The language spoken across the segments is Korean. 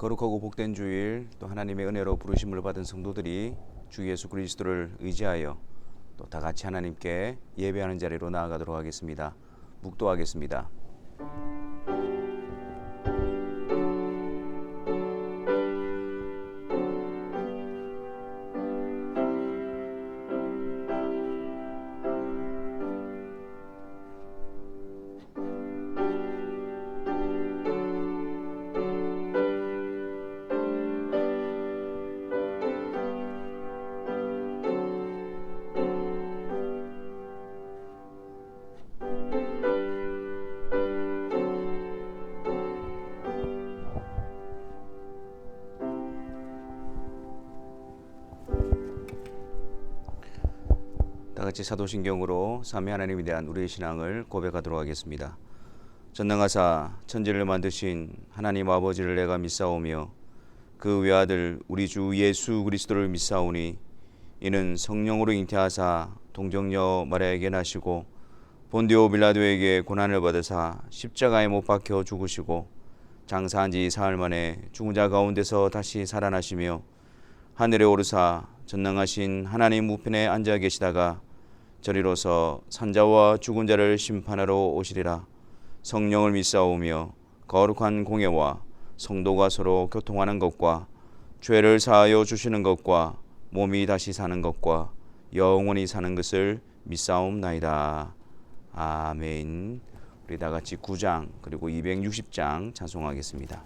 거룩하고 복된 주일, 또 하나님의 은혜로 부르심을 받은 성도들이 주 예수 그리스도를 의지하여 또 다 같이 하나님께 예배하는 자리로 나아가도록 하겠습니다. 묵도하겠습니다. 다 같이 사도신경으로 삼위 하나님에 대한 우리의 신앙을 고백하도록 하겠습니다. 전능하사 천지를 만드신 하나님 아버지를 내가 믿사오며 그 외아들 우리 주 예수 그리스도를 믿사오니 이는 성령으로 잉태하사 동정녀 마리아에게 나시고 본디오 빌라도에게 고난을 받으사 십자가에 못 박혀 죽으시고 장사한 지 사흘 만에 죽은 자 가운데서 다시 살아나시며 하늘에 오르사 전능하신 하나님 우편에 앉아 계시다가 저리로서 산자와 죽은 자를 심판하러 오시리라. 성령을 믿사오며 거룩한 공예와 성도가 서로 교통하는 것과 죄를 사하여 주시는 것과 몸이 다시 사는 것과 영원히 사는 것을 믿사옵나이다. 아멘. 우리 다 같이 9장 그리고 260장 찬송하겠습니다.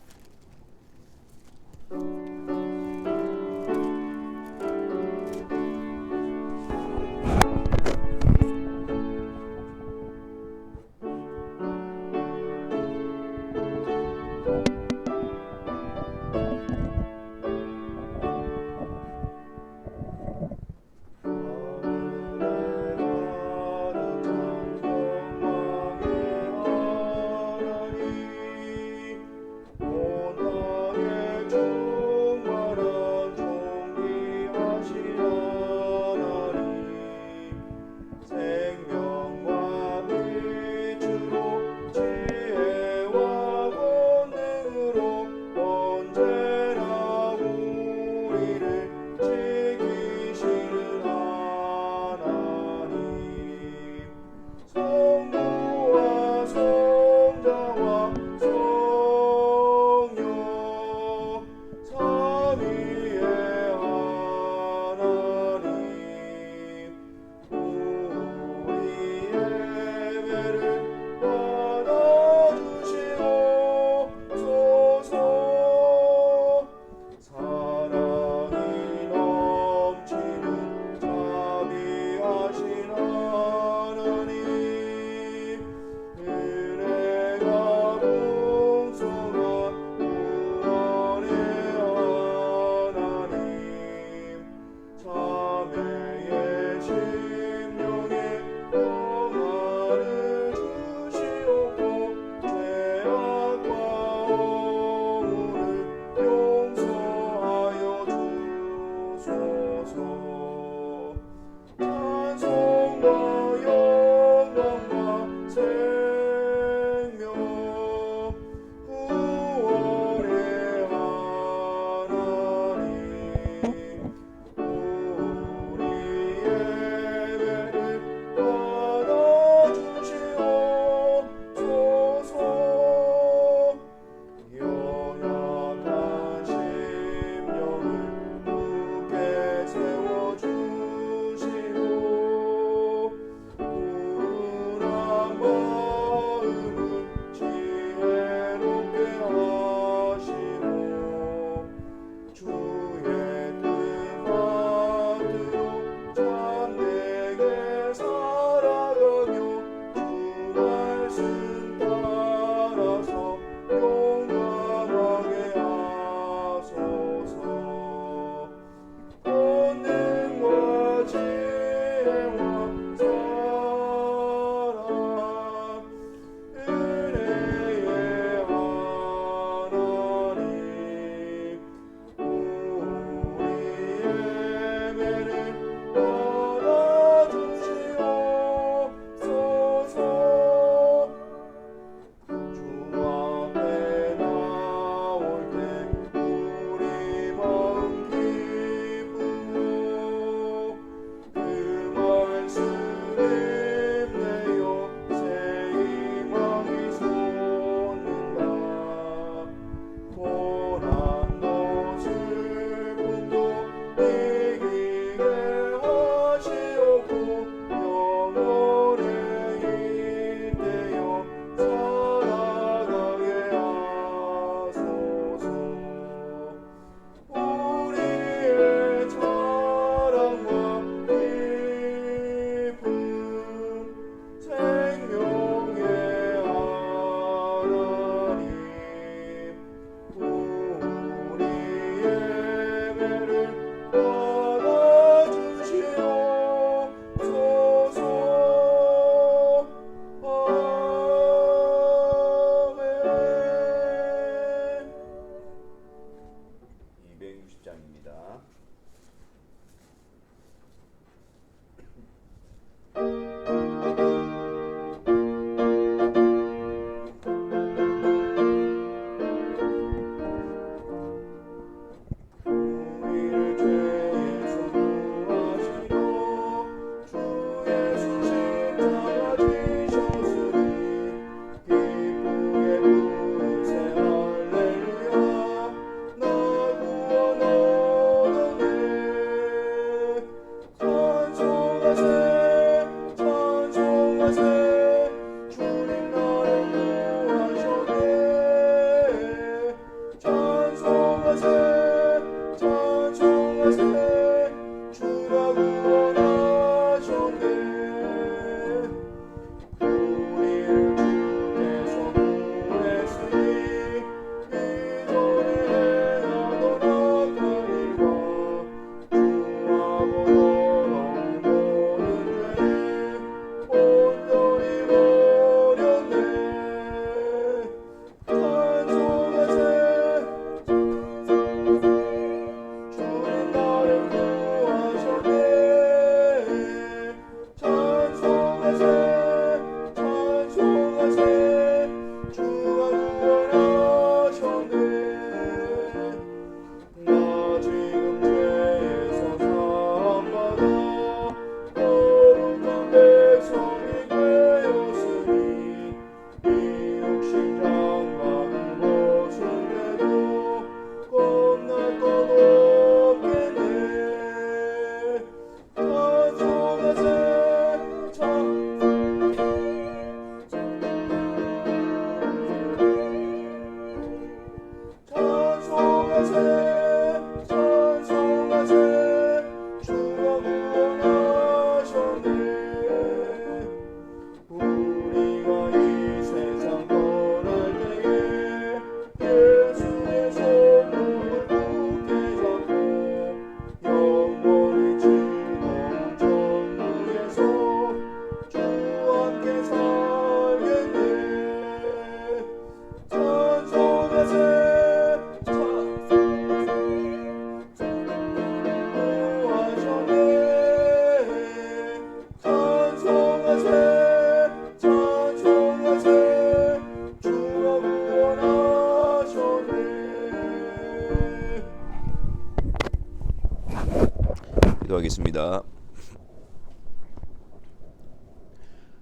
기도하겠습니다.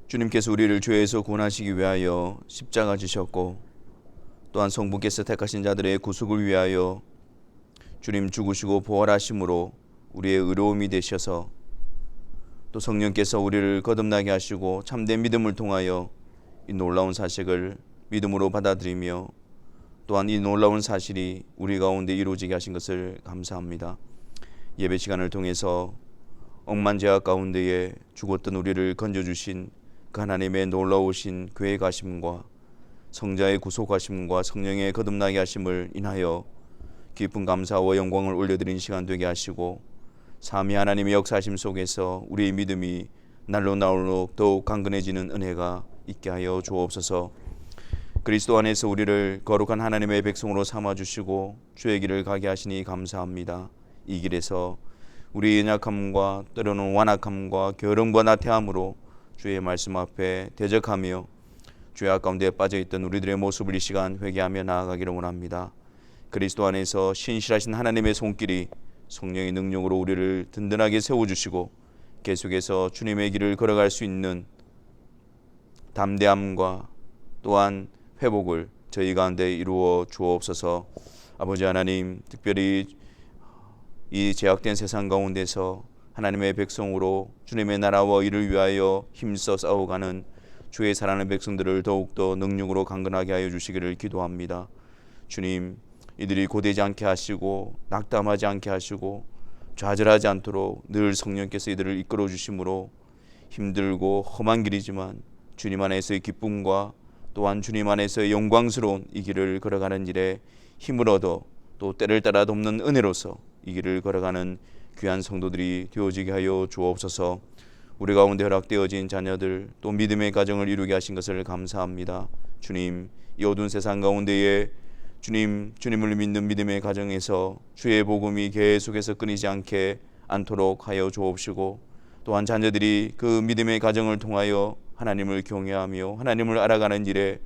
주님께서 우리를 죄에서 구원하시기 위하여 십자가 지셨고 또한 성부께서 택하신 자들의 구속을 위하여 주님 죽으시고 부활하심으로 우리의 의로움이 되셔서 또 성령께서 우리를 거듭나게 하시고 참된 믿음을 통하여 이 놀라운 사실을 믿음으로 받아들이며 또한 이 놀라운 사실이 우리 가운데 이루어지게 하신 것을 감사합니다. 예배 시간을 통해서 억만 죄악 가운데에 죽었던 우리를 건져주신 그 하나님의 놀라우신 구해 가심과 성자의 구속하심과 성령의 거듭나게 하심을 인하여 깊은 감사와 영광을 올려드리는 시간 되게 하시고 삼위 하나님의 역사하심 속에서 우리의 믿음이 날로 날로 더욱 강건해지는 은혜가 있게 하여 주옵소서. 그리스도 안에서 우리를 거룩한 하나님의 백성으로 삼아주시고 주의 길을 가게 하시니 감사합니다. 이 길에서 우리의 연약함과 때로는 완악함과 게으름과 나태함으로 주의 말씀 앞에 대적하며 죄악 가운데 빠져있던 우리들의 모습을 이 시간 회개하며 나아가기를 원합니다. 그리스도 안에서 신실하신 하나님의 손길이 성령의 능력으로 우리를 든든하게 세워주시고 계속해서 주님의 길을 걸어갈 수 있는 담대함과 또한 회복을 저희 가운데 이루어 주옵소서. 아버지 하나님, 특별히 이 제약된 세상 가운데서 하나님의 백성으로 주님의 나라와 일을 위하여 힘써 싸워가는 주의 사랑하는 백성들을 더욱더 능력으로 강건하게 하여 주시기를 기도합니다. 주님, 이들이 고되지 않게 하시고 낙담하지 않게 하시고 좌절하지 않도록 늘 성령께서 이들을 이끌어 주심으로 힘들고 험한 길이지만 주님 안에서의 기쁨과 또한 주님 안에서의 영광스러운 이 길을 걸어가는 일에 힘을 얻어 또 때를 따라 돕는 은혜로서 이 길을 걸어가는 귀한 성도들이 되어지게 하여 주옵소서. 우리 가운데 허락되어진 자녀들 또 믿음의 가정을 이루게 하신 것을 감사합니다. 주님, 이 어두운 세상 가운데에 주님을 믿는 믿음의 가정에서 주의 복음이 계속해서 끊이지 않도록 하여 주옵시고 또한 자녀들이 그 믿음의 가정을 통하여 하나님을 경외하며 하나님을 알아가는 일에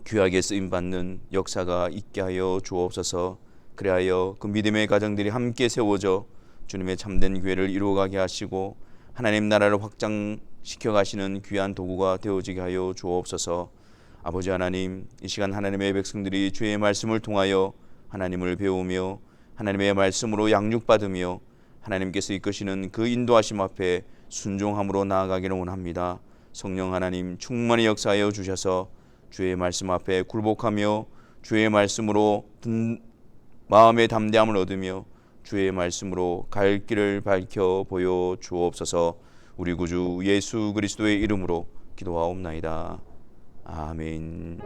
귀하게 쓰임받는 역사가 있게 하여 주옵소서. 그리하여 그 믿음의 가정들이 함께 세워져 주님의 참된 교회를 이루어가게 하시고 하나님 나라를 확장시켜 가시는 귀한 도구가 되어지게 하여 주옵소서. 아버지 하나님, 이 시간 하나님의 백성들이 주의 말씀을 통하여 하나님을 배우며 하나님의 말씀으로 양육받으며 하나님께서 이끄시는 그 인도하심 앞에 순종함으로 나아가기를 원합니다. 성령 하나님 충만히 역사하여 주셔서 주의 말씀 앞에 굴복하며 주의 말씀으로 마음의 담대함을 얻으며 주의 말씀으로 갈 길을 밝혀 보여 주옵소서. 우리 구주 예수 그리스도의 이름으로 기도하옵나이다. 아멘.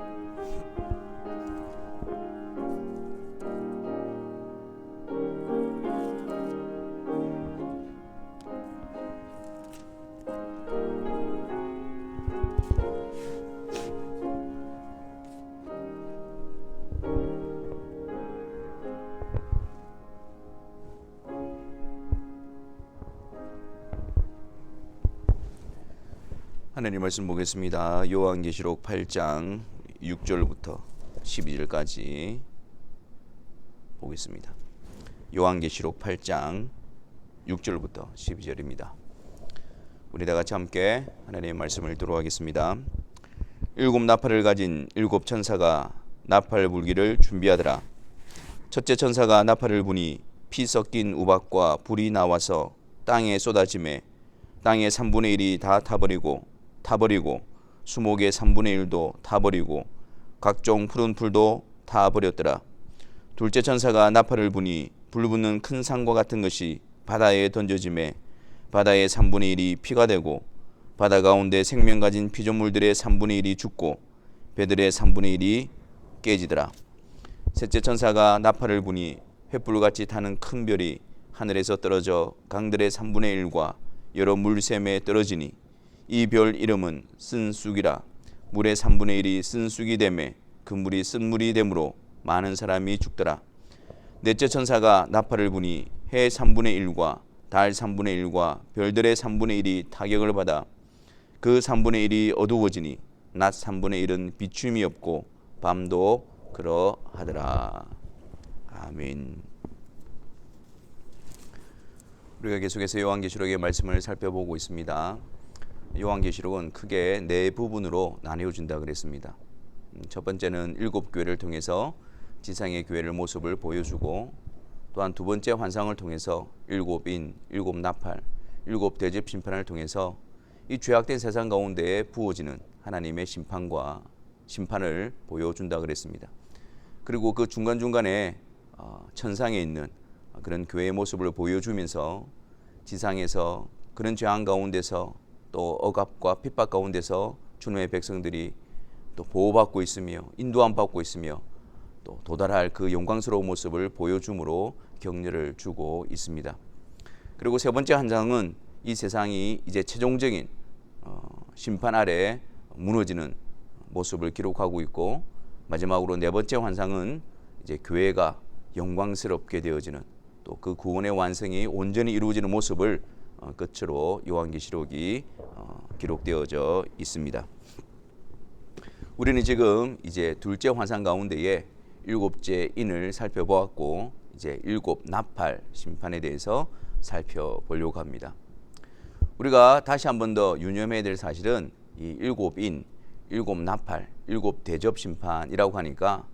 하나님 말씀 보겠습니다. 요한계시록 8장 6절부터 12절까지 보겠습니다. 요한계시록 8장 6절부터 12절입니다. 우리 다 같이 함께 하나님의 말씀을 읽도록 하겠습니다. 일곱 나팔을 가진 일곱 천사가 나팔 불기를 준비하더라. 첫째 천사가 나팔을 부니 피 섞인 우박과 불이 나와서 땅에 쏟아지매 땅의 3분의 1이 다 타버리고 수목의 3분의 1도 타버리고 각종 푸른 풀도 타버렸더라. 둘째 천사가 나팔을 부니 불 붙는 큰 상과 같은 것이 바다에 던져지매 바다의 3분의 1이 피가 되고 바다 가운데 생명 가진 피조물들의 3분의 1이 죽고 배들의 3분의 1이 깨지더라. 셋째 천사가 나팔을 부니 횃불같이 타는 큰 별이 하늘에서 떨어져 강들의 3분의 1과 여러 물샘에 떨어지니 이 별 이름은 쓴쑥이라. 물의 3분의 1이 쓴쑥이 되매 그 물이 쓴물이 되므로 많은 사람이 죽더라. 넷째 천사가 나팔을 부니 해 3분의 1과 달 3분의 1과 별들의 3분의 1이 타격을 받아 그 3분의 1이 어두워지니 낮 3분의 1은 비춤이 없고 밤도 그러하더라. 아멘. 우리가 계속해서 요한계시록의 말씀을 살펴보고 있습니다. 요한계시록은 크게 네 부분으로 나뉘어진다 그랬습니다. 첫 번째는 일곱 교회를 통해서 지상의 교회를 모습을 보여주고, 또한 두 번째 환상을 통해서 일곱 인, 일곱 나팔, 일곱 대접 심판을 통해서 이 죄악된 세상 가운데에 부어지는 하나님의 심판을 보여준다 그랬습니다. 그리고 그 중간중간에 천상에 있는 그런 교회의 모습을 보여주면서 지상에서 그런 죄악 가운데서 또 억압과 핍박 가운데서 주님의 백성들이 또 보호받고 있으며 인도함 받고 있으며 또 도달할 그 영광스러운 모습을 보여줌으로 격려를 주고 있습니다. 그리고 세 번째 환상은 이 세상이 이제 최종적인 심판 아래 무너지는 모습을 기록하고 있고, 마지막으로 네 번째 환상은 이제 교회가 영광스럽게 되어지는, 또 그 구원의 완성이 온전히 이루어지는 모습을 끝으로 요한계시록이 기록되어져 있습니다. 우리는 지금 이제 둘째 환상 가운데에 일곱째 인을 살펴보았고, 이제 일곱 나팔 심판에 대해서 살펴보려고 합니다. 우리가 다시 한 번 더 유념해야 될 사실은 이 일곱 인, 일곱 나팔, 일곱 대접 심판이라고 하니까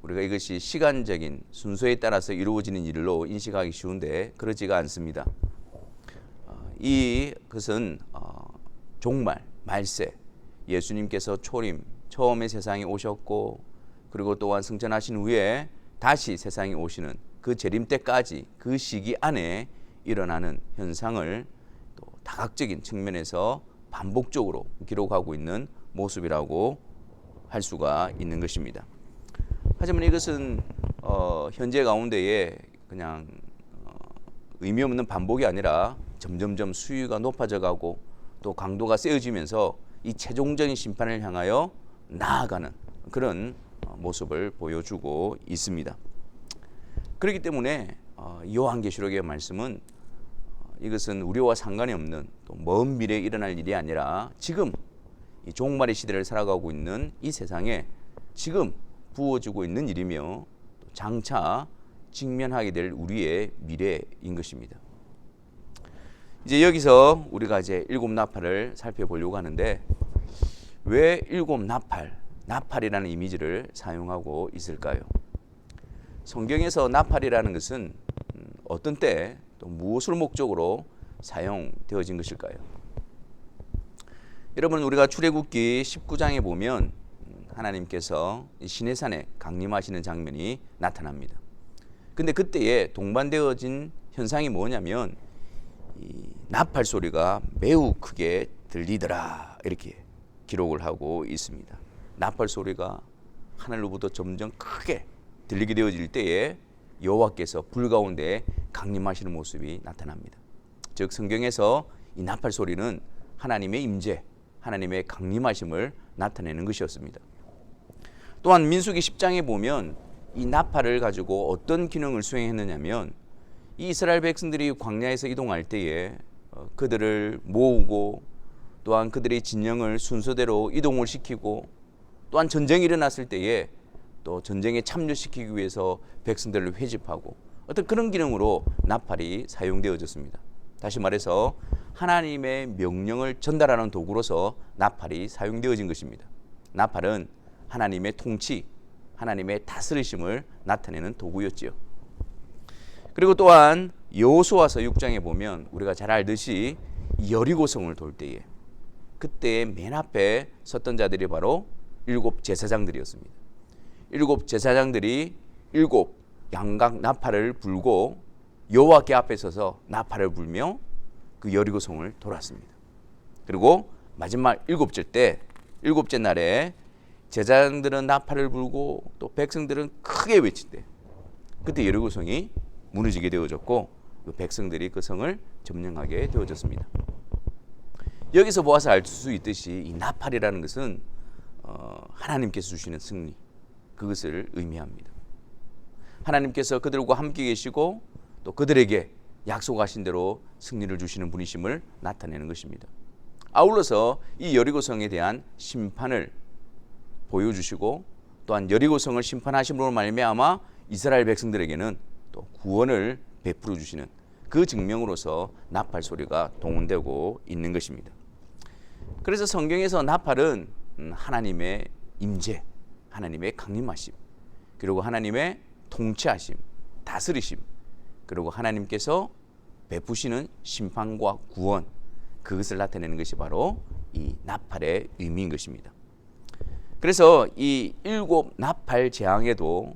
우리가 이것이 시간적인 순서에 따라서 이루어지는 일로 인식하기 쉬운데 그렇지가 않습니다. 이것은 종말, 말세, 예수님께서 초림, 처음에 세상에 오셨고, 그리고 또한 승천하신 후에 다시 세상에 오시는 그 재림 때까지 그 시기 안에 일어나는 현상을 또 다각적인 측면에서 반복적으로 기록하고 있는 모습이라고 할 수가 있는 것입니다. 하지만 이것은 현재 가운데에 그냥 의미 없는 반복이 아니라 점점점 수위가 높아져 가고 또 강도가 세어지면서 이 최종적인 심판을 향하여 나아가는 그런 모습을 보여주고 있습니다. 그렇기 때문에 요한계시록의 말씀은 이것은 우리와 상관이 없는 또 먼 미래에 일어날 일이 아니라 지금 이 종말의 시대를 살아가고 있는 이 세상에 지금 부어지고 있는 일이며 장차 직면하게 될 우리의 미래인 것입니다. 이제 여기서 우리가 이제 일곱 나팔을 살펴보려고 하는데, 왜 일곱 나팔이라는 이미지를 사용하고 있을까요? 성경에서 나팔이라는 것은 어떤 때 또 무엇을 목적으로 사용되어진 것일까요? 여러분, 우리가 출애굽기 19장에 보면 하나님께서 시내산에 강림하시는 장면이 나타납니다. 근데 그때에 동반되어진 현상이 뭐냐면 이 나팔 소리가 매우 크게 들리더라, 이렇게 기록을 하고 있습니다. 나팔 소리가 하늘로부터 점점 크게 들리게 되어질 때에 여호와께서 불 가운데 강림하시는 모습이 나타납니다. 즉 성경에서 이 나팔 소리는 하나님의 임재, 하나님의 강림하심을 나타내는 것이었습니다. 또한 민수기 10장에 보면 이 나팔을 가지고 어떤 기능을 수행했느냐면, 이 이스라엘 백성들이 광야에서 이동할 때에 그들을 모으고, 또한 그들의 진영을 순서대로 이동을 시키고, 또한 전쟁이 일어났을 때에 또 전쟁에 참여시키기 위해서 백성들을 회집하고, 어떤 그런 기능으로 나팔이 사용되어졌습니다. 다시 말해서 하나님의 명령을 전달하는 도구로서 나팔이 사용되어진 것입니다. 나팔은 하나님의 통치, 하나님의 다스리심을 나타내는 도구였지요. 그리고 또한 여호수아서 6장에 보면 우리가 잘 알듯이 여리고성을 돌 때에 그때 맨 앞에 섰던 자들이 바로 일곱 제사장들이었습니다. 일곱 제사장들이 일곱 양각 나팔을 불고 여호와께 앞에 서서 나팔을 불며 그 여리고성을 돌았습니다. 그리고 마지막 일곱째 날에 제사장들은 나팔을 불고 또 백성들은 크게 외칠 때 그때 여리고성이 무너지게 되어졌고, 그 백성들이 그 성을 점령하게 되어졌습니다. 여기서 보아서 알 수 있듯이 이 나팔이라는 것은 하나님께서 주시는 승리, 그것을 의미합니다. 하나님께서 그들과 함께 계시고 또 그들에게 약속하신 대로 승리를 주시는 분이심을 나타내는 것입니다. 아울러서 이 여리고성에 대한 심판을 보여주시고, 또한 여리고성을 심판하심으로 말미암아 이스라엘 백성들에게는 또 구원을 베풀어 주시는 그 증명으로서 나팔 소리가 동원되고 있는 것입니다. 그래서 성경에서 나팔은 하나님의 임재, 하나님의 강림하심, 그리고 하나님의 통치하심, 다스리심, 그리고 하나님께서 베푸시는 심판과 구원, 그것을 나타내는 것이 바로 이 나팔의 의미인 것입니다. 그래서 이 7 나팔 재앙에도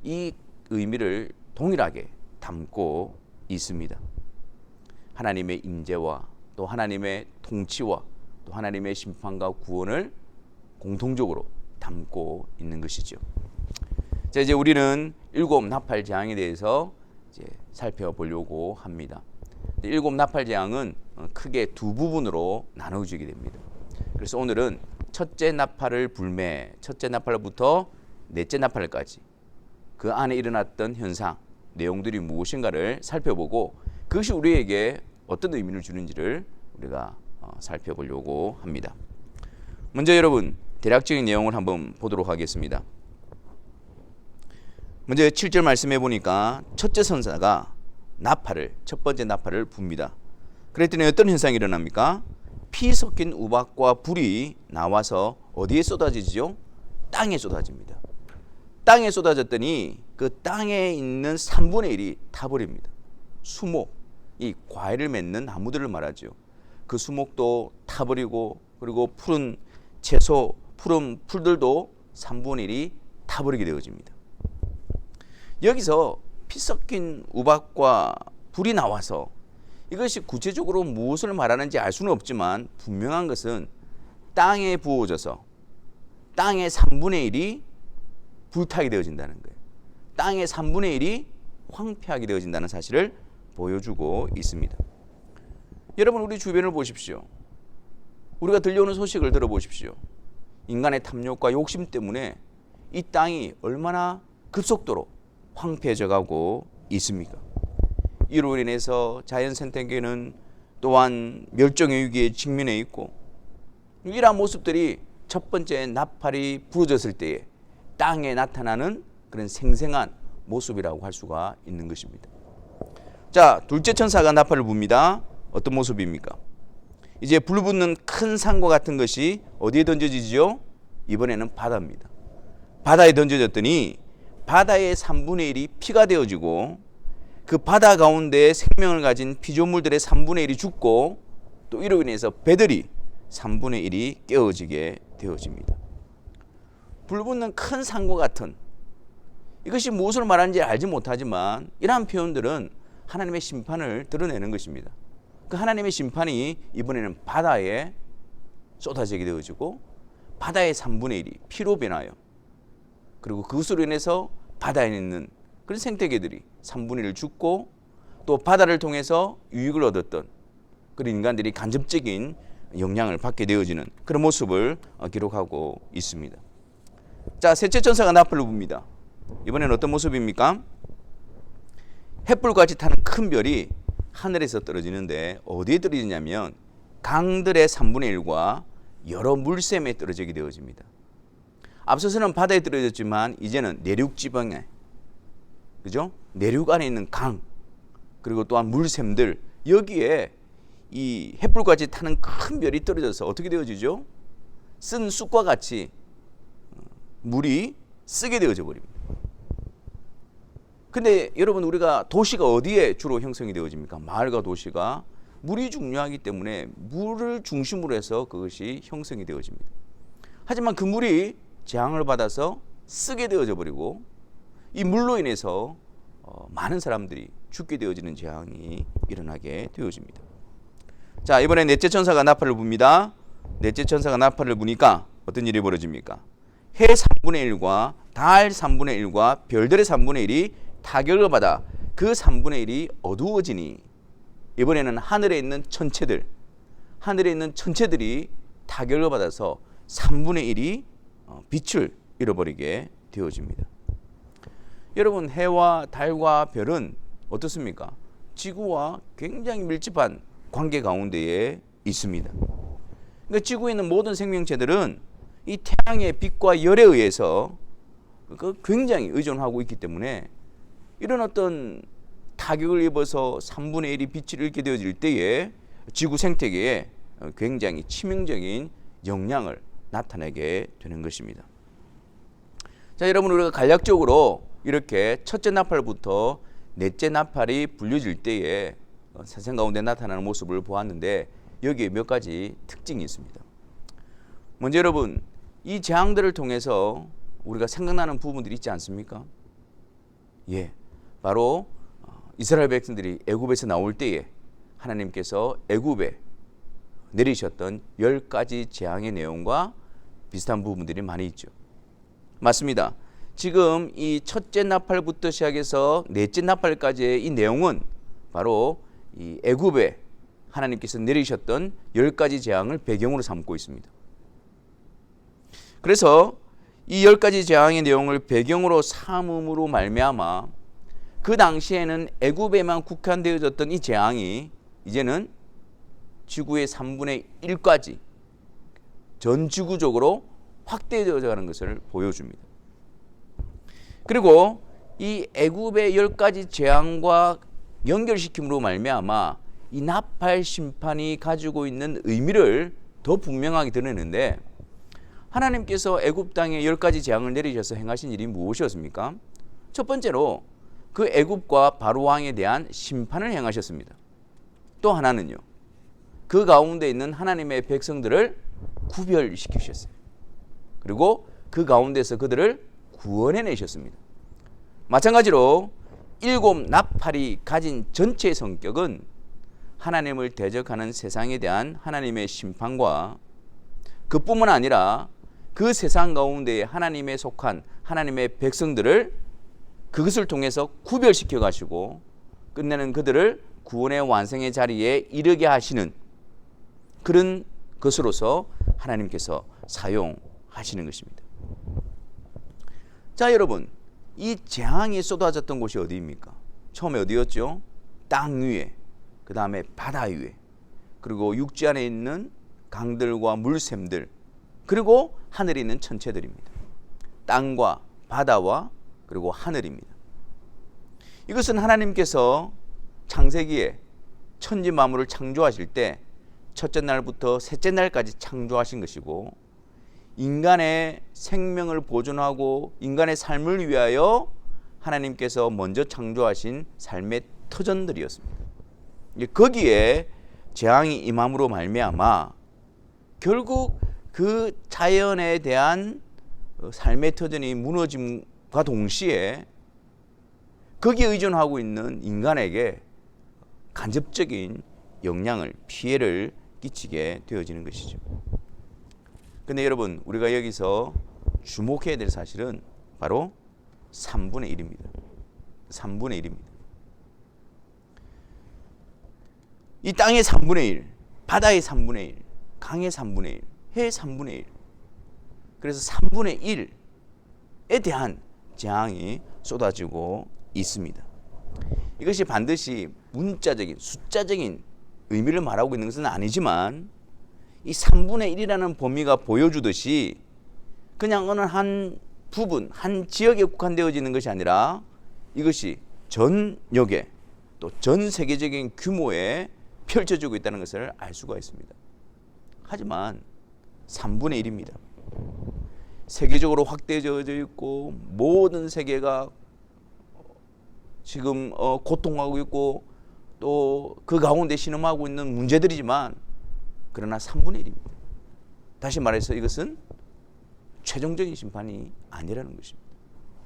이 의미를 동일하게 담고 있습니다. 하나님의 임재와 또 하나님의 통치와 또 하나님의 심판과 구원을 공통적으로 담고 있는 것이죠. 자, 이제 우리는 7 나팔 재앙에 대해서 이제 살펴보려고 합니다. 7 나팔 재앙은 크게 두 부분으로 나누어지게 됩니다. 그래서 오늘은 첫째 나팔을 불매, 첫째 나팔로부터 넷째 나팔까지 그 안에 일어났던 현상, 내용들이 무엇인가를 살펴보고 그것이 우리에게 어떤 의미를 주는지를 우리가 살펴보려고 합니다. 먼저 여러분 대략적인 내용을 한번 보도록 하겠습니다. 먼저 7절 말씀해 보니까 첫째 천사가 첫 번째 나팔을 붑니다. 그랬더니 어떤 현상이 일어납니까? 피 섞인 우박과 불이 나와서 어디에 쏟아지죠? 땅에 쏟아집니다. 땅에 쏟아졌더니 그 땅에 있는 3분의 1이 타버립니다. 수목, 이 과일을 맺는 나무들을 말하죠. 그 수목도 타버리고 그리고 푸른 채소, 푸른 풀들도 3분의 1이 타버리게 되어집니다. 여기서 피 섞인 우박과 불이 나와서 이것이 구체적으로 무엇을 말하는지 알 수는 없지만 분명한 것은 땅에 부어져서 땅의 3분의 1이 불타게 되어진다는 거예요. 땅의 3분의 1이 황폐하게 되어진다는 사실을 보여주고 있습니다. 여러분 우리 주변을 보십시오. 우리가 들려오는 소식을 들어보십시오. 인간의 탐욕과 욕심 때문에 이 땅이 얼마나 급속도로 황폐해져 가고 있습니까? 이로 인해서 자연 생태계는 또한 멸종의 위기에 직면해 있고 이러한 모습들이 첫 번째 나팔이 부러졌을 때에 땅에 나타나는 그런 생생한 모습이라고 할 수가 있는 것입니다. 자, 둘째 천사가 나팔을 붑니다. 어떤 모습입니까? 이제 불붙는 큰 산과 같은 것이 어디에 던져지죠? 이번에는 바다입니다. 바다에 던져졌더니 바다의 3분의 1이 피가 되어지고 그 바다 가운데 생명을 가진 피조물들의 3분의 1이 죽고 또 이로 인해서 배들이 3분의 1이 깨어지게 되어집니다. 불붙는 큰 산과 같은 이것이 무엇을 말하는지 알지 못하지만 이러한 표현들은 하나님의 심판을 드러내는 것입니다. 그 하나님의 심판이 이번에는 바다에 쏟아지게 되어지고 바다의 3분의 1이 피로 변하여 그리고 그것으로 인해서 바다에 있는 그런 생태계들이 3분의 1 죽고 또 바다를 통해서 유익을 얻었던 그런 인간들이 간접적인 영향을 받게 되어지는 그런 모습을 기록하고 있습니다. 자, 셋째 천사가 나팔을 붑니다. 이번엔 어떤 모습입니까? 횃불같이 타는 큰 별이 하늘에서 떨어지는데 어디에 떨어지냐면 강들의 3분의 1과 여러 물샘에 떨어지게 되어집니다. 앞서서는 바다에 떨어졌지만 이제는 내륙 지방에, 그죠? 내륙 안에 있는 강 그리고 또한 물샘들 여기에 이 횃불같이 타는 큰 별이 떨어져서 어떻게 되어지죠? 쓴 쑥과 같이 물이 쓰게 되어져 버립니다. 근데 여러분 우리가 도시가 어디에 주로 형성이 되어집니까? 마을과 도시가 물이 중요하기 때문에 물을 중심으로 해서 그것이 형성이 되어집니다. 하지만 그 물이 재앙을 받아서 쓰게 되어져 버리고 이 물로 인해서 많은 사람들이 죽게 되어지는 재앙이 일어나게 되어집니다. 자, 이번에 넷째 천사가 나팔을 붑니다. 넷째 천사가 나팔을 부니까 어떤 일이 벌어집니까? 해 3분의 1과 달 3분의 1과 별들의 3분의 1이 타격을 받아 그 3분의 1이 어두워지니 이번에는 하늘에 있는 천체들이 타격을 받아서 3분의 1이 빛을 잃어버리게 되어집니다. 여러분 해와 달과 별은 어떻습니까? 지구와 굉장히 밀접한 관계 가운데에 있습니다. 그러니까 지구에 있는 모든 생명체들은 이 태양의 빛과 열에 의해서 굉장히 의존하고 있기 때문에 이런 어떤 타격을 입어서 3분의 1이 빛을 잃게 되어질 때에 지구 생태계에 굉장히 치명적인 영향을 나타내게 되는 것입니다. 자, 여러분, 우리가 간략적으로 이렇게 첫째 나팔부터 넷째 나팔이 불려질 때에 세상 가운데 나타나는 모습을 보았는데 여기에 몇 가지 특징이 있습니다. 먼저 여러분, 이 재앙들을 통해서 우리가 생각나는 부분들이 있지 않습니까? 예, 바로 이스라엘 백성들이 애굽에서 나올 때에 하나님께서 애굽에 내리셨던 10가지 재앙의 내용과 비슷한 부분들이 많이 있죠. 맞습니다. 지금 이 첫째 나팔부터 시작해서 넷째 나팔까지의 이 내용은 바로 이 애굽에 하나님께서 내리셨던 10가지 재앙을 배경으로 삼고 있습니다. 그래서 이 10가지 재앙의 내용을 배경으로 삼음으로 말미암아 그 당시에는 애굽에만 국한되어졌던 이 재앙이 이제는 지구의 3분의 1까지 전 지구적으로 확대되어져 가는 것을 보여줍니다. 그리고 이 애굽의 10가지 재앙과 연결시킴으로 말미암아 이 나팔 심판이 가지고 있는 의미를 더 분명하게 드러내는데, 하나님께서 애굽 땅에 10가지 재앙을 내리셔서 행하신 일이 무엇이었습니까? 첫 번째로 그 애굽과 바로 왕에 대한 심판을 행하셨습니다. 또 하나는요, 그 가운데 있는 하나님의 백성들을 구별시키셨어요. 그리고 그 가운데서 그들을 구원해내셨습니다. 마찬가지로 7 나팔이 가진 전체의 성격은 하나님을 대적하는 세상에 대한 하나님의 심판과 그뿐만 아니라 그 세상 가운데에 하나님에 속한 하나님의 백성들을 그것을 통해서 구별시켜 가시고 끝내는 그들을 구원의 완성의 자리에 이르게 하시는 그런 것으로서 하나님께서 사용하시는 것입니다. 자, 여러분, 이 재앙이 쏟아졌던 곳이 어디입니까? 처음에 어디였죠? 땅 위에, 그 다음에 바다 위에, 그리고 육지 안에 있는 강들과 물샘들, 그리고 하늘에 있는 천체들입니다. 땅과 바다와 그리고 하늘입니다. 이것은 하나님께서 창세기에 천지 만물을 창조하실 때 첫째 날부터 셋째 날까지 창조하신 것이고, 인간의 생명을 보존하고 인간의 삶을 위하여 하나님께서 먼저 창조하신 삶의 터전들이었습니다. 거기에 재앙이 임함으로 말미암아 결국 그 자연에 대한 삶의 터전이 무너짐과 동시에 거기에 의존하고 있는 인간에게 간접적인 영향을, 피해를 끼치게 되어지는 것이죠. 근데 여러분, 우리가 여기서 주목해야 될 사실은 바로 3분의 1입니다. 3분의 1입니다. 이 땅의 3분의 1, 바다의 3분의 1, 강의 3분의 1, 해의 3분의 1. 그래서 3분의 1에 대한 재앙이 쏟아지고 있습니다. 이것이 반드시 문자적인, 숫자적인 의미를 말하고 있는 것은 아니지만 이 3분의 1이라는 범위가 보여주듯이 그냥 어느 한 부분, 한 지역에 국한되어지는 것이 아니라 이것이 전역에 또 전 세계적인 규모에 펼쳐지고 있다는 것을 알 수가 있습니다. 하지만 3분의 1입니다. 세계적으로 확대되어 있고 모든 세계가 지금 고통하고 있고 또 그 가운데 신음하고 있는 문제들이지만 그러나 3분의 1입니다. 다시 말해서 이것은 최종적인 심판이 아니라는 것입니다.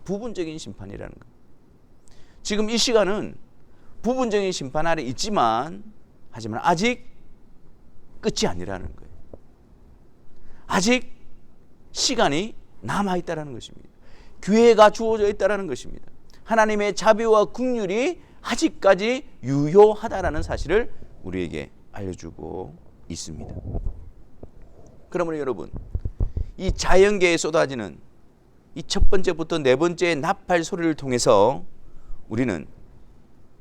부분적인 심판이라는 것. 지금 이 시간은 부분적인 심판 아래 있지만 하지만 아직 끝이 아니라는 거예요. 아직 시간이 남아있다는 것입니다. 기회가 주어져 있다는 것입니다. 하나님의 자비와 긍휼이 아직까지 유효하다는 사실을 우리에게 알려주고 있습니다. 그러므로 여러분, 이 자연계에 쏟아지는 이 첫 번째부터 네 번째의 나팔 소리를 통해서 우리는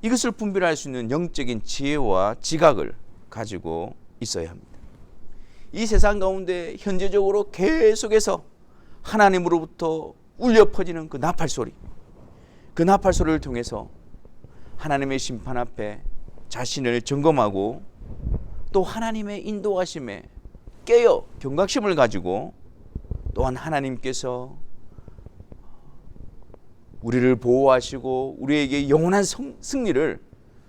이것을 분별할 수 있는 영적인 지혜와 지각을 가지고 있어야 합니다. 이 세상 가운데 현재적으로 계속해서 하나님으로부터 울려 퍼지는 그 나팔 소리, 그 나팔 소리를 통해서 하나님의 심판 앞에 자신을 점검하고 또 하나님의 인도하심에 깨어 경각심을 가지고 또한 하나님께서 우리를 보호하시고 우리에게 영원한 승리를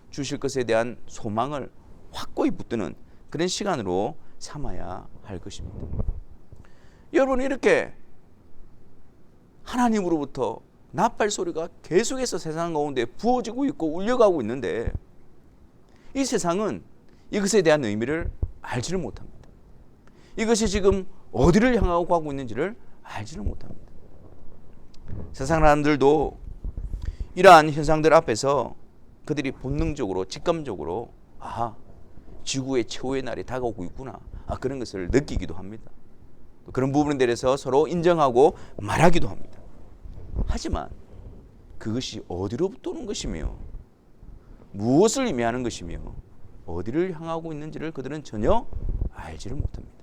주실 것에 대한 소망을 확고히 붙드는 그런 시간으로 삼아야 할 것입니다. 여러분, 이렇게 하나님으로부터 나팔 소리가 계속해서 세상 가운데 부어지고 있고 울려가고 있는데 이 세상은 이것에 대한 의미를 알지를 못합니다. 이것이 지금 어디를 향하고 가고 있는지를 알지를 못합니다. 세상 사람들도 이러한 현상들 앞에서 그들이 본능적으로 직감적으로 지구의 최후의 날이 다가오고 있구나, 그런 것을 느끼기도 합니다. 그런 부분에 대해서 서로 인정하고 말하기도 합니다. 하지만 그것이 어디로부터 오는 것이며 무엇을 의미하는 것이며 어디를 향하고 있는지를 그들은 전혀 알지를 못합니다.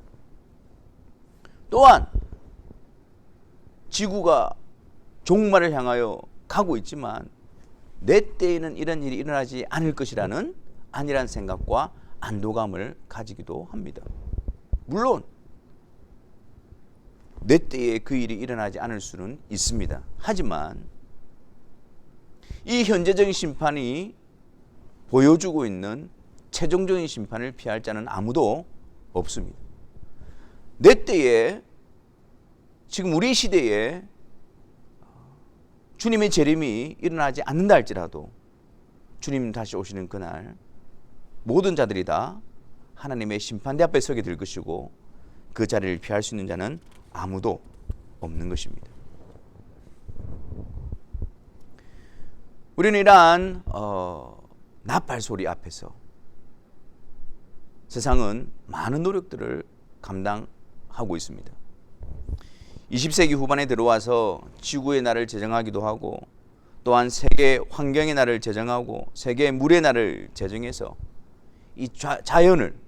또한 지구가 종말을 향하여 가고 있지만 내 때에는 이런 일이 일어나지 않을 것이라는 안일한 생각과 안도감을 가지기도 합니다. 물론 내 때에 그 일이 일어나지 않을 수는 있습니다. 하지만 이 현재적인 심판이 보여주고 있는 최종적인 심판을 피할 자는 아무도 없습니다. 내 때에, 지금 우리 시대에 주님의 재림이 일어나지 않는다 할지라도 주님 다시 오시는 그날 모든 자들이 다 하나님의 심판대 앞에 서게 될 것이고 그 자리를 피할 수 있는 자는 아무도 없는 것입니다. 우리는 이러한 나팔 소리 앞에서 세상은 많은 노력들을 감당하고 있습니다. 20세기 후반에 들어와서 지구의 날을 제정하기도 하고 또한 세계 환경의 날을 제정하고 세계 물의 날을 제정해서 이 자연을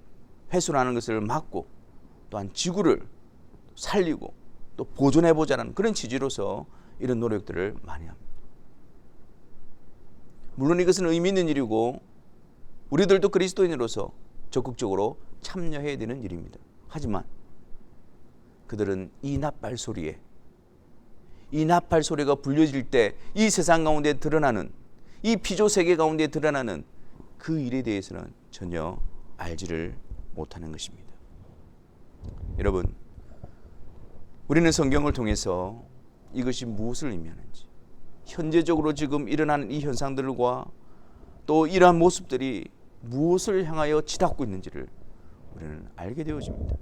훼손하는 것을 막고 또한 지구를 살리고 또 보존해보자는 그런 취지로서 이런 노력들을 많이 합니다. 물론 이것은 의미 있는 일이고 우리들도 그리스도인으로서 적극적으로 참여해야 되는 일입니다. 하지만 그들은 이 나팔 소리가 불려질 때 이 세상 가운데 드러나는, 이 피조 세계 가운데 드러나는 그 일에 대해서는 전혀 알지를 못하는 것입니다. 여러분, 우리는 성경을 통해서 이것이 무엇을 의미하는지, 현재적으로 지금 일어나는 이 현상들과 또 이러한 모습들이 무엇을 향하여 치닫고 있는지를 우리는 알게 되어집니다.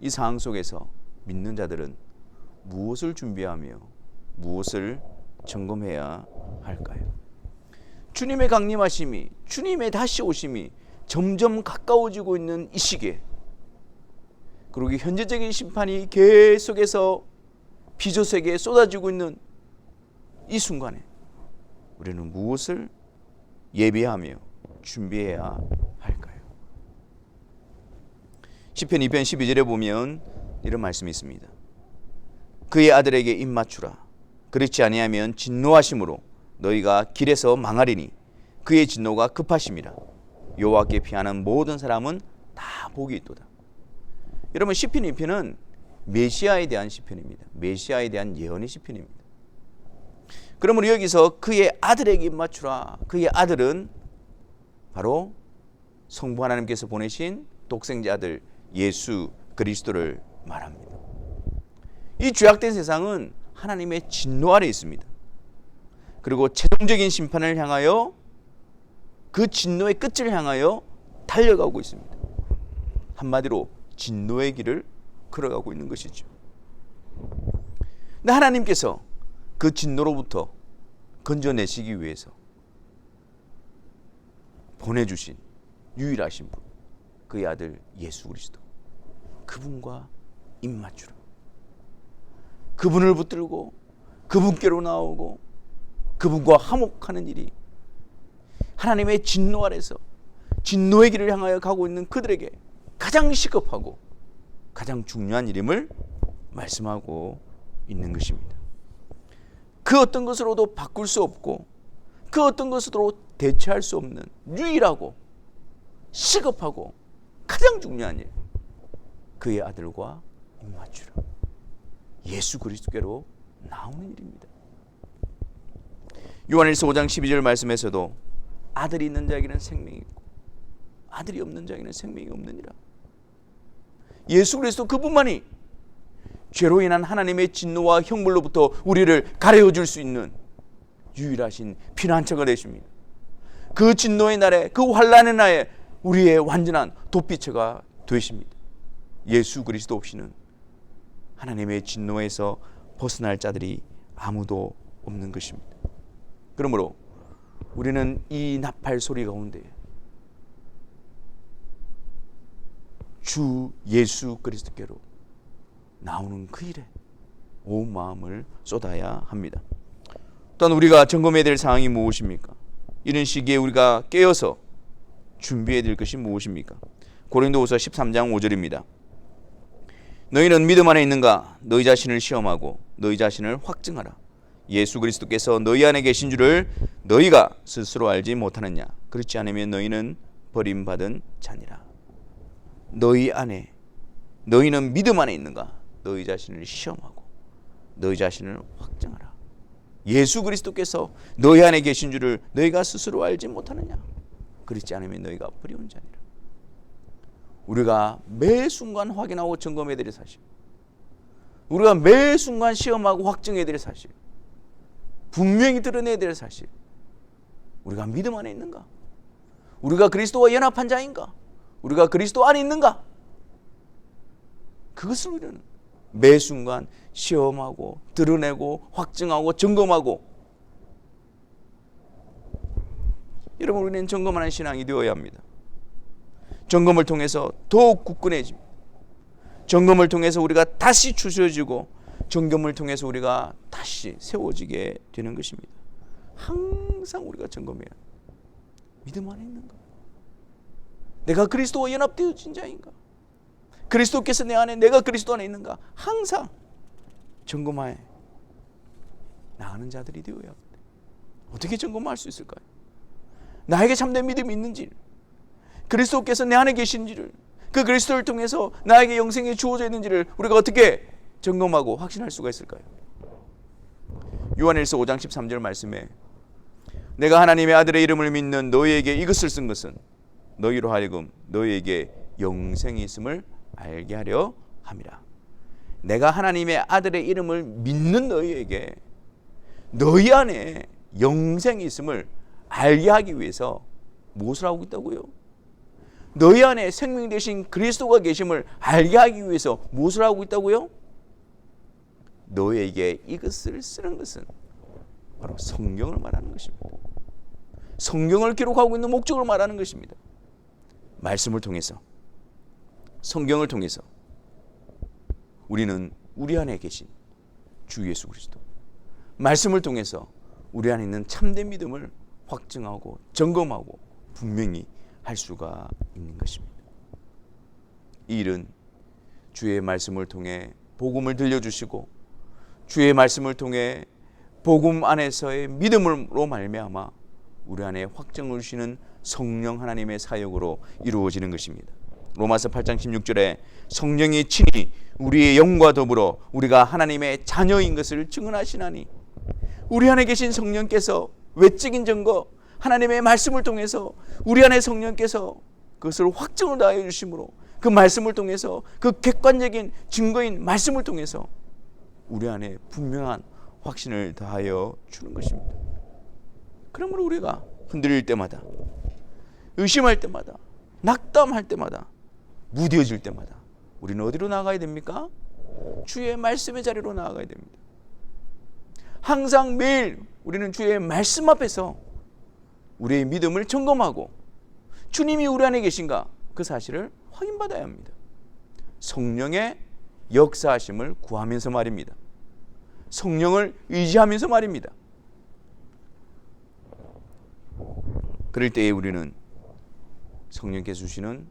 이 상황 속에서 믿는 자들은 무엇을 준비하며 무엇을 점검해야 할까요? 주님의 강림하심이, 주님의 다시 오심이 점점 가까워지고 있는 이 시기에, 그리고 현재적인 심판이 계속해서 피조세계에 쏟아지고 있는 이 순간에 우리는 무엇을 예비하며 준비해야 할까요? 시편 2편 12절에 보면 이런 말씀이 있습니다. 그의 아들에게 입 맞추라. 그렇지 아니하면 진노하심으로 너희가 길에서 망하리니 그의 진노가 급하심이라. 여호와께 피하는 모든 사람은 다 복이 있도다. 여러분, 시편 2편은 메시아에 대한 시편입니다. 메시아에 대한 예언의 시편입니다. 그러므로 여기서 그의 아들에게 입 맞추라. 그의 아들은 바로 성부 하나님께서 보내신 독생자 아들 예수 그리스도를 말합니다. 이 죄악된 세상은 하나님의 진노 아래 있습니다. 그리고 최종적인 심판을 향하여, 그 진노의 끝을 향하여 달려가고 있습니다. 한마디로 진노의 길을 걸어가고 있는 것이죠. 근데 하나님께서 그 진노로부터 건져내시기 위해서 보내주신 유일하신 분, 그의 아들 예수 그리스도, 그분과 입 맞추라. 그분을 붙들고 그분께로 나오고 그분과 화목하는 일이 하나님의 진노 아래서 진노의 길을 향하여 가고 있는 그들에게 가장 시급하고 가장 중요한 일임을 말씀하고 있는 것입니다. 그 어떤 것으로도 바꿀 수 없고 그 어떤 것으로 대체할 수 없는 유일하고 시급하고 가장 중요한 일, 그의 아들과 입맞추라. 예수 그리스도께로 나오는 일입니다. 요한일서 5장 12절 말씀에서도 아들이 있는 자에게는 생명이 있고 아들이 없는 자에게는 생명이 없느니라. 예수 그리스도 그분만이 죄로 인한 하나님의 진노와 형벌로부터 우리를 가려워 줄 수 있는 유일하신 피난처가 되십니다. 그 진노의 날에, 그 환난의 날에 우리의 완전한 도피처가 되십니다. 예수 그리스도 없이는 하나님의 진노에서 벗어날 자들이 아무도 없는 것입니다. 그러므로 우리는 이 나팔 소리 가운데 주 예수 그리스도께로 나오는 그 일에 온 마음을 쏟아야 합니다. 또한 우리가 점검해야 될 사항이 무엇입니까? 이런 시기에 우리가 깨어서 준비해야 될 것이 무엇입니까? 고린도후서 13장 5절입니다. 너희는 믿음 안에 있는가? 너희 자신을 시험하고 너희 자신을 확증하라. 예수 그리스도께서 너희 안에 계신 줄을 너희가 스스로 알지 못하느냐? 그렇지 않으면 너희는 버림받은 자니라. 너희 안에, 너희는 믿음 안에 있는가? 너희 자신을 시험하고 너희 자신을 확증하라. 예수 그리스도께서 너희 안에 계신 줄을 너희가 스스로 알지 못하느냐? 그렇지 않으면 너희가 버려온 자니라. 우리가 매 순간 확인하고 점검해야 될 사실, 우리가 매 순간 시험하고 확증해야 될 사실, 분명히 드러내야 될 사실, 우리가 믿음 안에 있는가? 우리가 그리스도와 연합한 자인가? 우리가 그리스도 안에 있는가? 그것을 우리는 매 순간 시험하고 드러내고 확증하고 점검하고, 여러분, 우리는 점검하는 신앙이 되어야 합니다. 점검을 통해서 더욱 굳건해집니다. 점검을 통해서 우리가 다시 추스러지고 점검을 통해서 우리가 다시 세워지게 되는 것입니다. 항상 우리가 점검해야 합니다. 믿음 안에 있는가? 내가 그리스도와 연합되어진 자인가? 그리스도께서 내 안에, 내가 그리스도 안에 있는가? 항상 점검하에 나가는 자들이 되어야 합니다. 어떻게 점검할 수 있을까요? 나에게 참된 믿음이 있는지, 그리스도께서 내 안에 계신지를, 그 그리스도를 통해서 나에게 영생이 주어져 있는지를 우리가 어떻게 점검하고 확신할 수가 있을까요? 요한일서 5장 13절 말씀에 내가 하나님의 아들의 이름을 믿는 너희에게 이것을 쓴 것은 너희로 하여금 너희에게 영생이 있음을 알게 하려 함이라. 내가 하나님의 아들의 이름을 믿는 너희에게 너희 안에 영생이 있음을 알게 하기 위해서 무엇을 하고 있다고요? 너희 안에 생명 되신 그리스도가 계심을 알게 하기 위해서 무엇을 하고 있다고요? 너희에게 이것을 쓰는 것은 바로 성경을 말하는 것입니다. 성경을 기록하고 있는 목적을 말하는 것입니다. 말씀을 통해서, 성경을 통해서 우리는 우리 안에 계신 주 예수 그리스도, 말씀을 통해서 우리 안에 있는 참된 믿음을 확증하고 점검하고 분명히 할 수가 있는 것입니다. 이 일은 주의 말씀을 통해 복음을 들려주시고 주의 말씀을 통해 복음 안에서의 믿음으로 말미암아 우리 안에 확증을 주시는 성령 하나님의 사역으로 이루어지는 것입니다. 로마서 8장 16절에 성령이 친히 우리의 영과 더불어 우리가 하나님의 자녀인 것을 증언하시나니, 우리 안에 계신 성령께서 외적인 증거, 하나님의 말씀을 통해서 우리 안에 성령께서 그것을 확증을 다해 주심으로, 그 말씀을 통해서, 그 객관적인 증거인 말씀을 통해서 우리 안에 분명한 확신을 다하여 주는 것입니다. 그러므로 우리가 흔들릴 때마다, 의심할 때마다, 낙담할 때마다, 무뎌질 때마다 우리는 어디로 나아가야 됩니까? 주의 말씀의 자리로 나아가야 됩니다. 항상 매일 우리는 주의 말씀 앞에서 우리의 믿음을 점검하고 주님이 우리 안에 계신가 그 사실을 확인받아야 합니다. 성령의 역사하심을 구하면서 말입니다. 성령을 의지하면서 말입니다. 그럴 때에 우리는 성령께서 주시는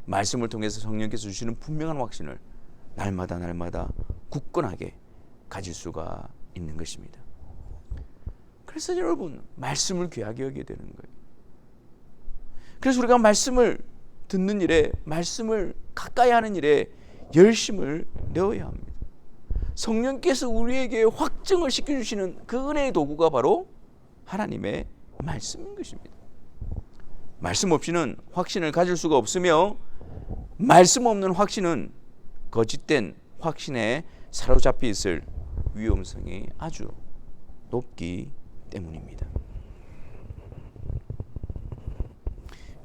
말씀을 통해서 성령께서 주시는 분명한 확신을 날마다 굳건하게 가질 수가 있는 것입니다. 그래서 여러분, 말씀을 귀하게 여겨야 되는 거예요. 그래서 우리가 말씀을 듣는 일에, 말씀을 가까이 하는 일에 열심을 내어야 합니다. 성령께서 우리에게 확증을 시켜주시는 그 은혜의 도구가 바로 하나님의 말씀인 것입니다. 말씀 없이는 확신을 가질 수가 없으며, 말씀 없는 확신은 거짓된 확신에 사로잡혀 있을 위험성이 아주 높기 때문입니다.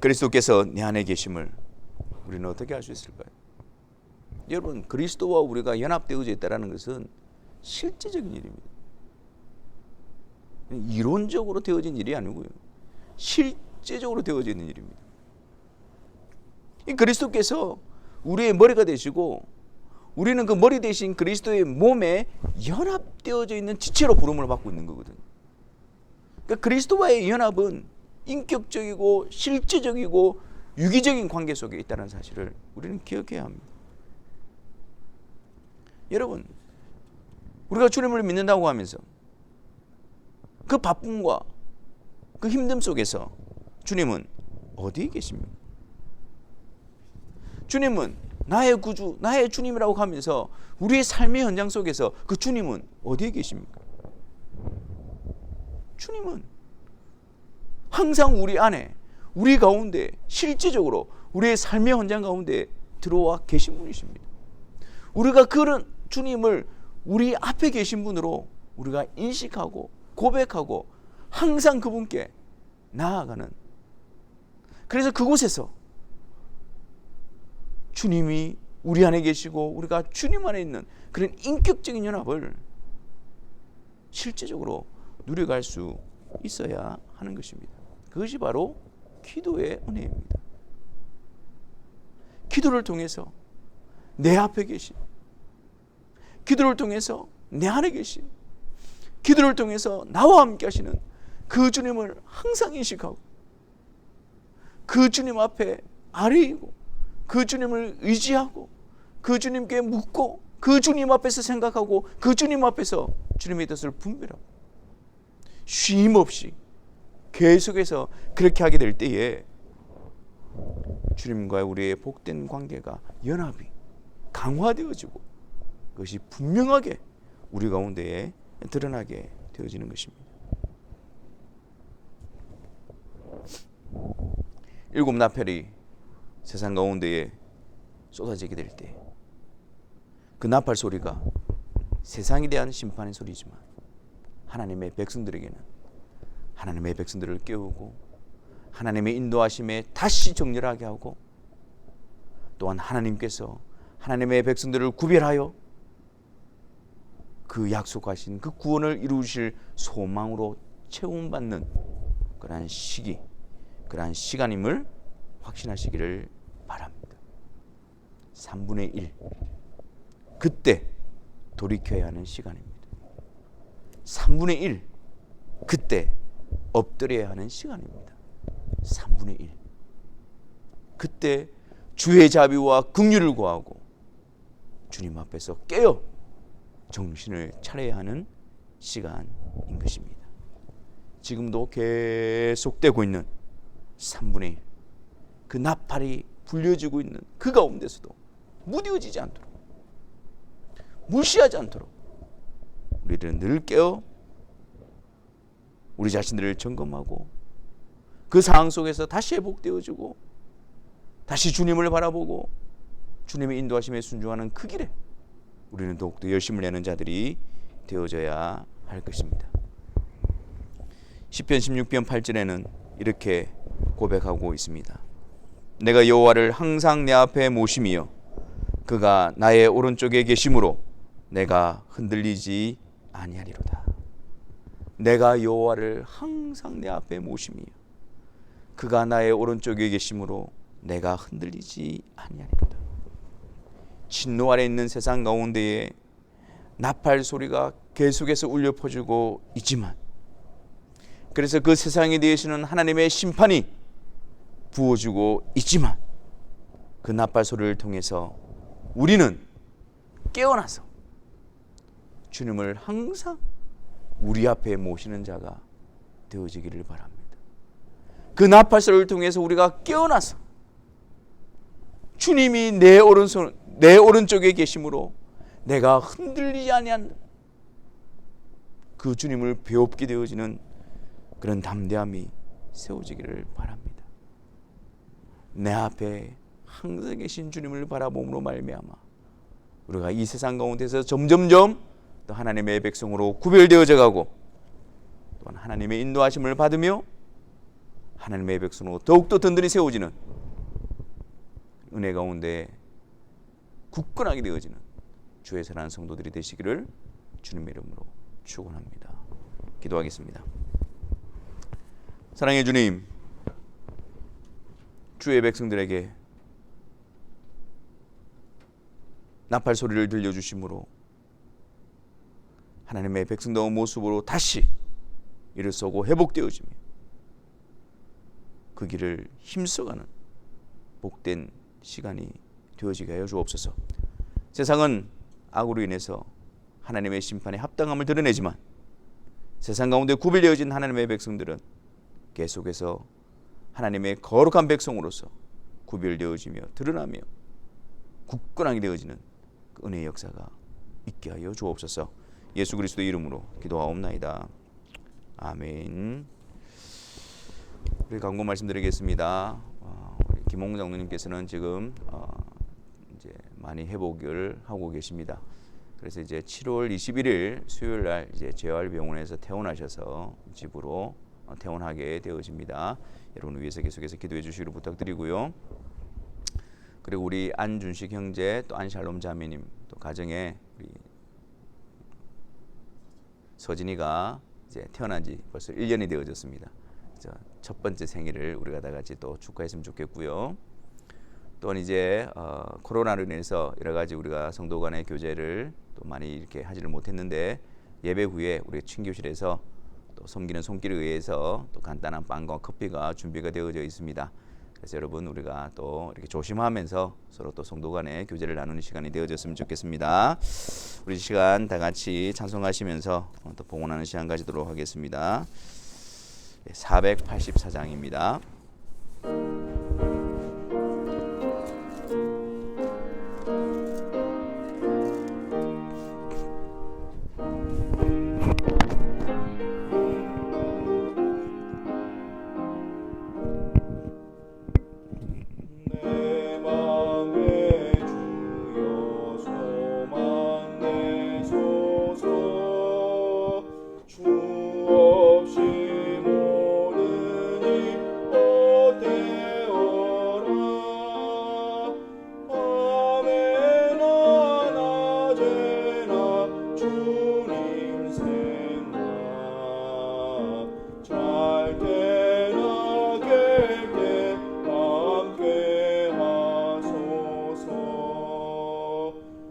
그리스도께서 내 안에 계심을 우리는 어떻게 알 수 있을까요? 여러분, 그리스도와 우리가 연합되어져 있다는 것은 실제적인 일입니다. 이론적으로 되어진 일이 아니고요, 실제적으로 되어져 있는 일입니다. 이 그리스도께서 우리의 머리가 되시고, 우리는 그 머리 대신 그리스도의 몸에 연합되어져 있는 지체로 부름을 받고 있는 거거든요. 그러니까 그리스도와의 연합은 인격적이고 실제적이고 유기적인 관계 속에 있다는 사실을 우리는 기억해야 합니다. 여러분, 우리가 주님을 믿는다고 하면서 그 바쁨과 그 힘듦 속에서 주님은 어디에 계십니까? 주님은 나의 구주, 나의 주님이라고 하면서 우리의 삶의 현장 속에서 그 주님은 어디에 계십니까? 주님은 항상 우리 안에, 우리 가운데, 실제적으로 우리의 삶의 현장 가운데 들어와 계신 분이십니다. 우리가 그런 주님을 우리 앞에 계신 분으로 우리가 인식하고 고백하고 항상 그분께 나아가는, 그래서 그곳에서 주님이 우리 안에 계시고 우리가 주님 안에 있는 그런 인격적인 연합을 실제적으로 누려갈 수 있어야 하는 것입니다. 그것이 바로 기도의 은혜입니다. 기도를 통해서 내 앞에 계신, 기도를 통해서 내 안에 계신, 기도를 통해서 나와 함께 하시는 그 주님을 항상 인식하고 그 주님 앞에 아뢰이고 그 주님을 의지하고 그 주님께 묻고 그 주님 앞에서 생각하고 그 주님 앞에서 주님의 뜻을 분별하고 쉼 없이 계속해서 그렇게 하게 될 때에 주님과 우리의 복된 관계가, 연합이 강화되어지고 그것이 분명하게 우리 가운데에 드러나게 되어지는 것입니다. 7 나팔이 세상 가운데에 쏟아지게 될 때 그 나팔 소리가 세상에 대한 심판의 소리지만 하나님의 백성들에게는 하나님의 백성들을 깨우고 하나님의 인도하심에 다시 정렬하게 하고, 또한 하나님께서 하나님의 백성들을 구별하여 그 약속하신 그 구원을 이루실 소망으로 채움받는 그러한 시기, 그러한 시간임을 확신하시기를 바랍니다. 3분의 1, 그때 돌이켜야 하는 시간입니다. 3분의 1, 그때 엎드려야 하는 시간입니다. 3분의 1, 그때 주의 자비와 긍휼을 구하고 주님 앞에서 깨어 정신을 차려야 하는 시간인 것입니다. 지금도 계속되고 있는 3분의 1, 그 나팔이 불려지고 있는 그 가운데서도 무뎌지지 않도록, 무시하지 않도록 우리들은 늘 깨어 우리 자신들을 점검하고 그 상황 속에서 다시 회복되어지고 다시 주님을 바라보고 주님의 인도하심에 순종하는 그 길에 우리는 더욱더 열심을 내는 자들이 되어져야 할 것입니다. 시편 16편 8절에는 이렇게 고백하고 있습니다. 내가 여호와를 항상 내 앞에 모심이여 그가 나의 오른쪽에 계심으로 내가 흔들리지 아니하리로다. 내가 여호와를 항상 내 앞에 모심이여 그가 나의 오른쪽에 계심으로 내가 흔들리지 아니하리로다. 진노 아래 있는 세상 가운데에 나팔 소리가 계속해서 울려 퍼지고 있지만, 그래서 그 세상에 대해서는 하나님의 심판이 부어지고 있지만, 그 나팔 소리를 통해서 우리는 깨어나서 주님을 항상 우리 앞에 모시는 자가 되어지기를 바랍니다. 그 나팔소리를 통해서 우리가 깨어나서 주님이 내 오른쪽에 계심으로 내가 흔들리지 아니한 그 주님을 배웁게 되어지는 그런 담대함이 세워지기를 바랍니다. 내 앞에 항상 계신 주님을 바라봄으로 말미암아 우리가 이 세상 가운데서 점점점 또 하나님의 백성으로 구별되어져 가고 또한 하나님의 인도하심을 받으며 하나님의 백성으로 더욱더 든든히 세워지는 은혜 가운데 굳건하게 되어지는 주의 사랑하는 성도들이 되시기를 주님의 이름으로 축원합니다. 기도하겠습니다. 사랑의 주님, 주의 백성들에게 나팔 소리를 들려주심으로 하나님의 백성다운 모습으로 다시 일어서고 회복되어지며 그 길을 힘써가는 복된 시간이 되어지게 하여 주옵소서. 세상은 악으로 인해서 하나님의 심판에 합당함을 드러내지만 세상 가운데 구별되어진 하나님의 백성들은 계속해서 하나님의 거룩한 백성으로서 구별되어지며 드러나며 굳건하게 되어지는 그 은혜의 역사가 있게 하여 주옵소서. 예수 그리스도의 이름으로 기도하옵나이다. 아멘. 우리 강구 말씀드리겠습니다. 우리 김홍 장로님께서는 지금 이제 많이 회복을 하고 계십니다. 그래서 이제 7월 21일 수요일 날 이제 재활병원에서 퇴원하셔서 집으로 퇴원하게 되어집니다. 여러분 위해서 계속해서 기도해 주시기를 부탁드리고요. 그리고 우리 안준식 형제 또 안샬롬 자매님 또 가정에 우리 서진이가 이제 태어난 지 벌써 1년이 되어졌습니다. 첫 번째 생일을 우리가 다 같이 또 축하했으면 좋겠고요. 또한 이제 코로나로 인해서 여러 가지 우리가 성도 간의 교제를 또 많이 이렇게 하지를 못했는데 예배 후에 우리 친교실에서 또 섬기는 손길에 의해서 또 간단한 빵과 커피가 준비가 되어져 있습니다. 그래서 여러분 우리가 또 이렇게 조심하면서 서로 또 성도 간의 교제를 나누는 시간이 되어졌으면 좋겠습니다. 우리 시간 다 같이 찬송하시면서 또 봉헌하는 시간 가지도록 하겠습니다. 484장입니다.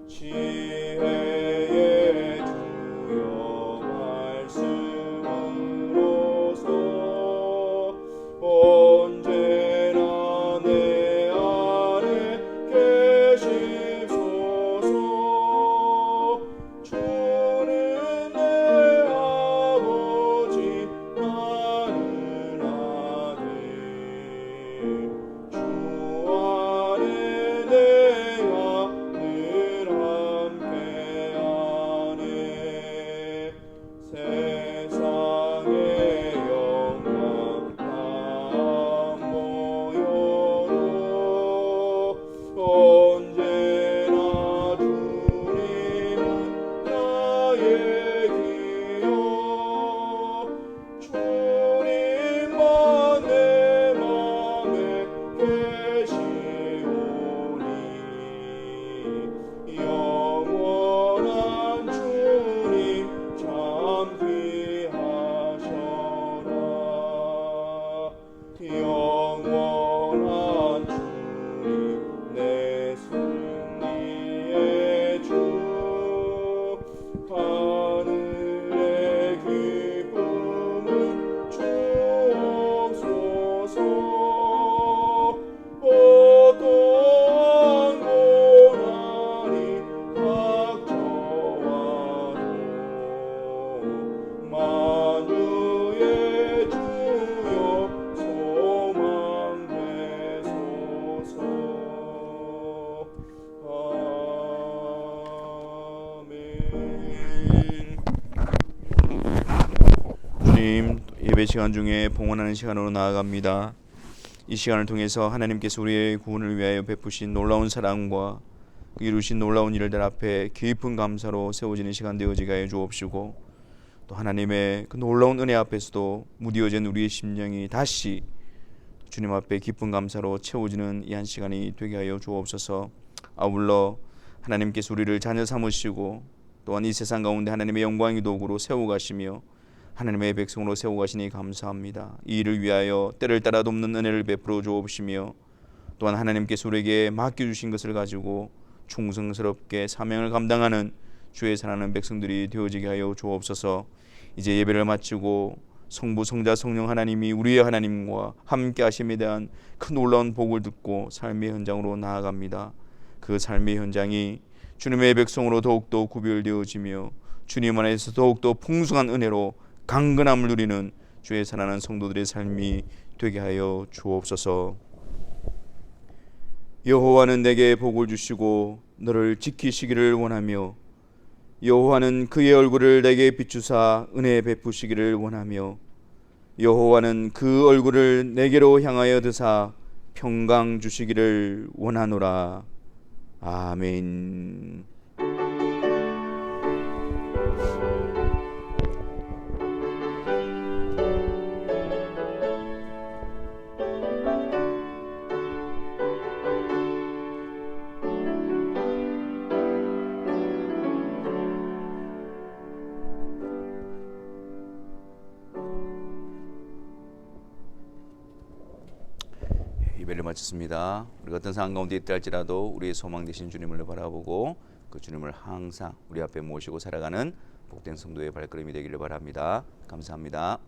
지혜의 주여 말씀으로 예배 시간 중에 봉헌하는 시간으로 나아갑니다. 이 시간을 통해서 하나님께서 우리의 구원을 위하여 베푸신 놀라운 사랑과 이루신 놀라운 일들 앞에 깊은 감사로 세워지는 시간 되어지게 하여 주옵시고, 또 하나님의 그 놀라운 은혜 앞에서도 무디어진 우리의 심령이 다시 주님 앞에 기쁜 감사로 채워지는 이 한 시간이 되게 하여 주옵소서. 아울러 하나님께서 우리를 자녀 삼으시고 또한 이 세상 가운데 하나님의 영광의 도구로 세워가시며 하나님의 백성으로 세워가시니 감사합니다. 이 일을 위하여 때를 따라 돕는 은혜를 베풀어 주옵시며, 또한 하나님께서 우리에게 맡겨주신 것을 가지고 충성스럽게 사명을 감당하는 주의 사랑하는 백성들이 되어지게 하여 주옵소서. 이제 예배를 마치고 성부 성자 성령 하나님이 우리의 하나님과 함께 하심에 대한 큰 놀라운 복을 듣고 삶의 현장으로 나아갑니다. 그 삶의 현장이 주님의 백성으로 더욱더 구별되어지며 주님 안에서 더욱더 풍성한 은혜로 강건함을 누리는 주의 사랑하는 성도들의 삶이 되게 하여 주옵소서. 여호와는 내게 복을 주시고 너를 지키시기를 원하며, 여호와는 그의 얼굴을 내게 비추사 은혜 베푸시기를 원하며, 여호와는 그 얼굴을 내게로 향하여 드사 평강 주시기를 원하노라. 아멘. 예배를 마쳤습니다. 우리가 어떤 상황 가운데 있다 할지라도 우리의 소망 되신 주님을 바라보고 그 주님을 항상 우리 앞에 모시고 살아가는 복된 성도의 발걸음이 되기를 바랍니다. 감사합니다.